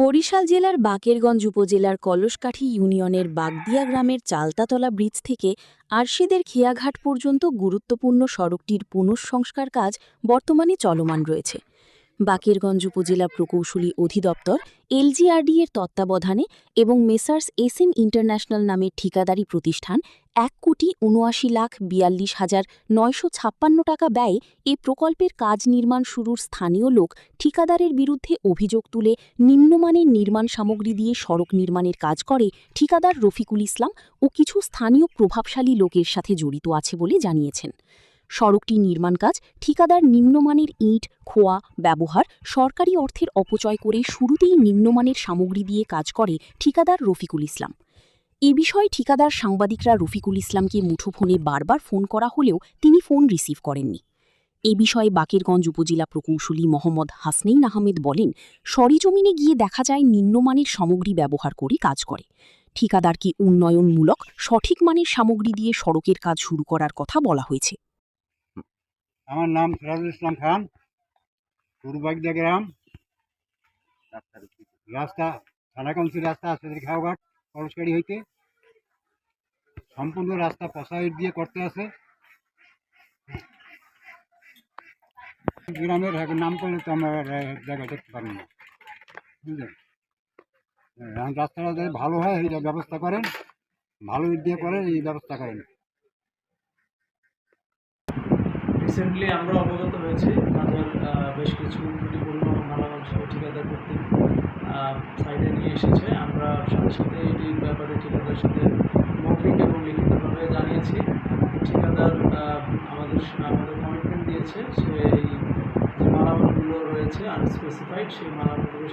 বরিশাল জেলার বাকেরগঞ্জ উপজেলার কলসকাঠি ইউনিয়নের বাগদিয়া গ্রামের চালতাতলা ব্রিজ থেকে আরশিদের খেয়াঘাট পর্যন্ত গুরুত্বপূর্ণ সড়কটির পুনঃসংস্কার কাজ বর্তমানে চলমান রয়েছে। বাকেরগঞ্জ উপজেলা প্রকৌশলী অধিদপ্তর এলজিআরডি এর তত্ত্বাবধানে এবং মেসার্স এসএম ইন্টারন্যাশনাল নামের ঠিকাদারি প্রতিষ্ঠান ১,৭৯,৪২,৯৫৬ টাকা ব্যয়ে এ প্রকল্পের কাজ নির্মাণ শুরুর স্থানীয় লোক ঠিকাদারের বিরুদ্ধে অভিযোগ তুলে নিম্নমানের নির্মাণ সামগ্রী দিয়ে সড়ক নির্মাণের কাজ করে ঠিকাদার রফিকুল ইসলাম ও কিছু স্থানীয় প্রভাবশালী লোকের সাথে জড়িত আছে বলে জানিয়েছেন। সড়কটি নির্মাণ কাজ ঠিকাদার নিম্নমানের ইট খোয়া ব্যবহার সরকারি অর্থের অপচয় করে শুরুতেই নিম্নমানের সামগ্রী দিয়ে কাজ করে ঠিকাদার রফিকুল ইসলাম। এ বিষয়ে ঠিকাদার সাংবাদিকরা রফিকুল ইসলামকে মুঠোফোনে বারবার ফোন করা হলেও তিনি ফোন রিসিভ করেননি। এ বিষয়ে বাকেরগঞ্জ উপজেলা প্রকৌশলী মোহাম্মদ হাসনেইন আহমেদ বলেন, সরেজমিনে গিয়ে দেখা যায় নিম্নমানের সামগ্রী ব্যবহার করে কাজ করে। ঠিকাদারকে উন্নয়নমূলক সঠিক মানের সামগ্রী দিয়ে সড়কের কাজ শুরু করার কথা বলা হয়েছে। আমার নাম সিরাজুল ইসলাম খান, বাগদিয়া গ্রাম। রাস্তা থানা কাউন্সিল রাস্তা আশিদের খেয়াঘাট কলসকাঠি হইতে সম্পূর্ণ রাস্তা পচা ইট দিয়ে করতে আছে। গ্রামের নাম করলে তো আমরা জায়গায় দেখতে পারি না, বুঝলেন। রাস্তাটা যদি ভালো হয় এইটা ব্যবস্থা করেন, ভালো ইট দিয়ে করেন, এই ব্যবস্থা করেন। রিসেন্টলি আমরা অবগত হয়েছি কাজের বেশ কিছু ত্রুটিপূর্ণ মালামাল সহ ঠিকাদার কর্তৃক সাইডে নিয়ে এসেছে। আমরা সাথে সাথে এটির ব্যাপারে ঠিকাদারের সাথে মৌখিক এবং লিখিতভাবে জানিয়েছি। ঠিকাদার আমাদের কমিটমেন্ট দিয়েছে, সে এই যে মালামালগুলো রয়েছে আনস্পেসিফাইড, সেই মালামালগুলো